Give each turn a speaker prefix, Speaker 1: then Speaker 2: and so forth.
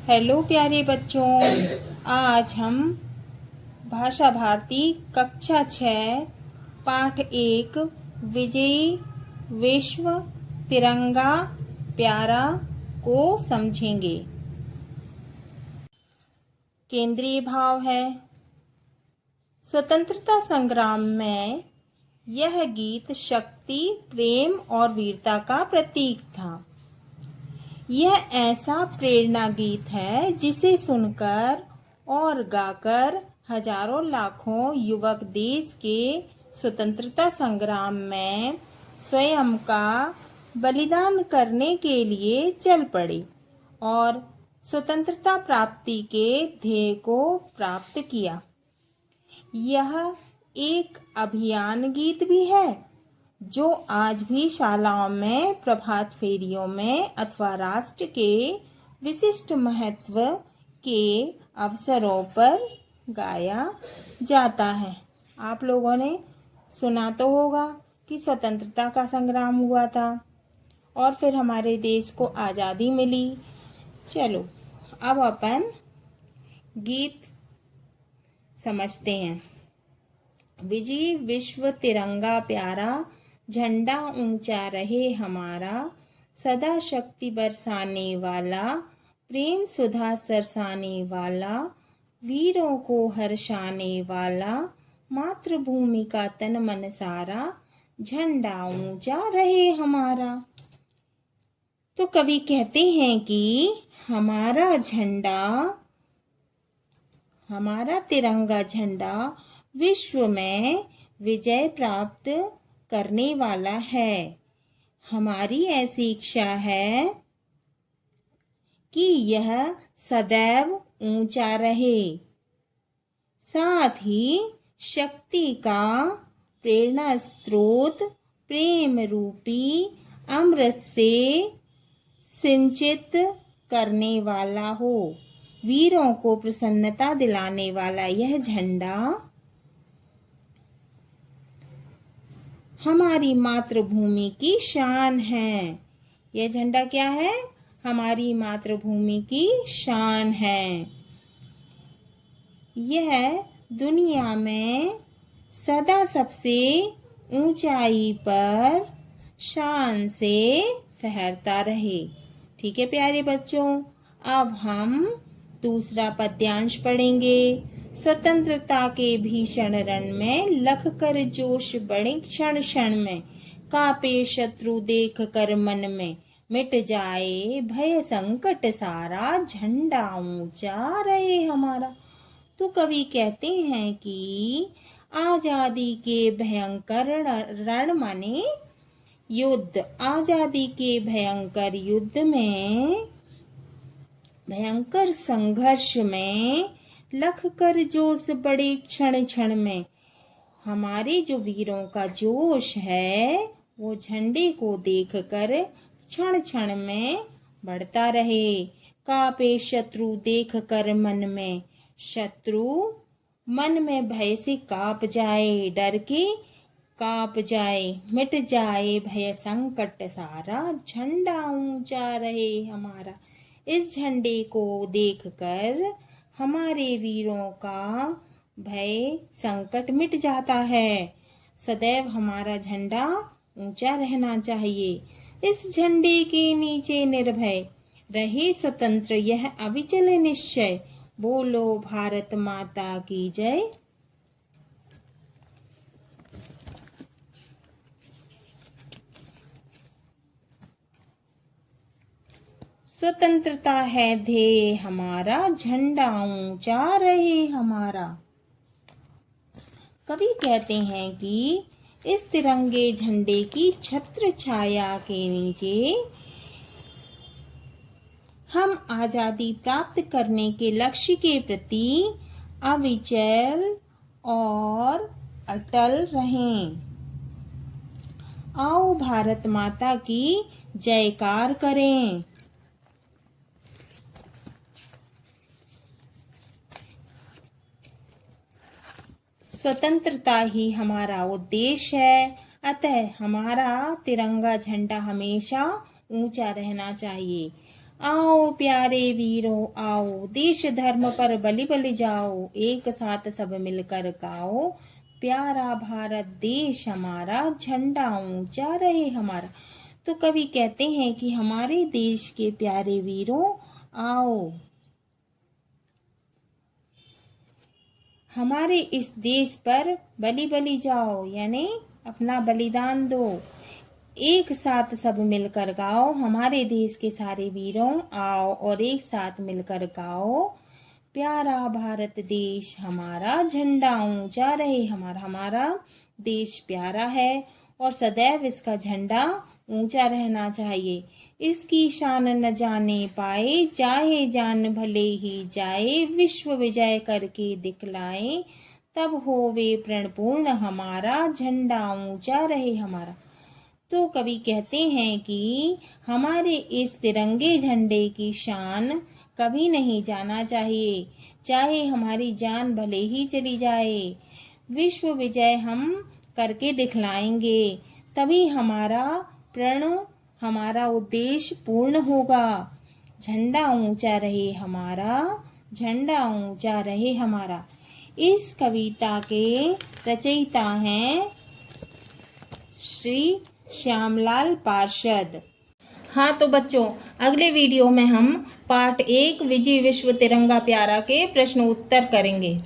Speaker 1: Hello प्यारे बच्चों, आज हम भाषा भारती कक्षा 6 पाठ 1 विजयी विश्व तिरंगा प्यारा को समझेंगे। केंद्रीय भाव है। स्वतंत्रता संग्राम में यह गीत शक्ति, प्रेम और वीरता का प्रतीक था। यह ऐसा प्रेरणा गीत है जिसे सुनकर और गाकर हजारों लाखों युवक देश के स्वतंत्रता संग्राम में स्वयं का बलिदान करने के लिए चल पड़े और स्वतंत्रता प्राप्ति के ध्येय को प्राप्त किया। यह एक अभियान गीत भी है जो आज भी शालाओं में, प्रभात फेरियों में अथवा राष्ट्र के विशिष्ट महत्व के अवसरों पर गाया जाता है। आप लोगों ने सुना तो होगा कि स्वतंत्रता का संग्राम हुआ था और फिर हमारे देश को आज़ादी मिली। चलो अब अपन गीत समझते हैं। विजयी विश्व तिरंगा प्यारा, झंडा ऊंचा रहे हमारा, सदा शक्ति बरसाने वाला, प्रेम सुधा सरसाने वाला, वीरों को हर्षाने वाला, मातृभूमि का तन मन सारा, झंडा ऊंचा रहे हमारा। तो कवि कहते हैं कि हमारा झंडा, हमारा तिरंगा झंडा विश्व में विजय प्राप्त करने वाला है। हमारी ऐसी इच्छा है कि यह सदैव ऊंचा रहे। साथ ही शक्ति का प्रेरणा स्रोत प्रेम रूपी अमृत से सिंचित करने वाला हो। वीरों को प्रसन्नता दिलाने वाला यह झंडा हमारी मातृभूमि की शान है। यह झंडा क्या है? हमारी मातृभूमि की शान है। यह दुनिया में सदा सबसे ऊंचाई पर शान से फहरता रहे। ठीक है प्यारे बच्चों, अब हम दूसरा पद्यांश पढ़ेंगे। स्वतंत्रता के भीषण रण में लख कर जोश बढ़े क्षण क्षण में, कापे शत्रु देख कर मन में, मिट जाए भय संकट सारा, झंडा ऊंचा रहे हमारा। तो कवि कहते हैं कि आजादी के भयंकर रण माने युद्ध, आजादी के भयंकर युद्ध में, भयंकर संघर्ष में लख कर जोश बड़े क्षण क्षण में, हमारे जो वीरों का जोश है वो झंडे को देखकर क्षण क्षण में बढ़ता रहे। कापे शत्रु देख कर मन में, शत्रु मन में भय से कांप जाए, डर के कांप जाए, मिट जाए भय संकट सारा, झंडा ऊंचा रहे हमारा। इस झंडे को देखकर हमारे वीरों का भय संकट मिट जाता है। सदैव हमारा झंडा ऊंचा रहना चाहिए। इस झंडे के नीचे निर्भय रहे स्वतंत्र यह अविचल निश्चय, बोलो भारत माता की जय। स्वतंत्रता है ध्येय हमारा, झंडा ऊंचा रहे हमारा। कवि कहते हैं कि इस तिरंगे झंडे की छत्र छाया के नीचे हम आजादी प्राप्त करने के लक्ष्य के प्रति अविचल और अटल रहें। आओ भारत माता की जयकार करें। स्वतंत्रता ही हमारा उद्देश्य है, अतः हमारा तिरंगा झंडा हमेशा ऊंचा रहना चाहिए। आओ प्यारे वीरों आओ, देश धर्म पर बलि बलि जाओ, एक साथ सब मिलकर गाओ, प्यारा भारत देश हमारा, झंडा ऊंचा रहे हमारा। तो कवि कहते हैं कि हमारे देश के प्यारे वीरों आओ, हमारे इस देश पर बलि बलि जाओ, यानी अपना बलिदान दो, एक साथ सब मिलकर गाओ, हमारे देश के सारे वीरों आओ और एक साथ मिलकर गाओ, प्यारा भारत देश हमारा, झंडा ऊंचा रहे हमारा। हमारा देश प्यारा है और सदैव इसका झंडा ऊंचा रहना चाहिए। इसकी शान न जाने पाए, चाहे जान भले ही जाए, विश्व विजय करके दिखलाए, तब होवे प्रणपूर्ण हमारा, झंडा ऊंचा रहे हमारा। तो कवि कहते हैं कि हमारे इस तिरंगे झंडे की शान कभी नहीं जाना चाहिए, चाहे हमारी जान भले ही चली जाए, विश्व विजय हम करके दिखलाएंगे, तभी हमारा प्रण, हमारा उद्देश्य पूर्ण होगा। झंडा ऊंचा रहे हमारा, झंडा ऊंचा रहे हमारा। इस कविता के रचयिता हैं श्री श्यामलाल पार्षद। हाँ तो बच्चों, अगले वीडियो में हम पार्ट 1 विजय विश्व तिरंगा प्यारा के प्रश्न उत्तर करेंगे।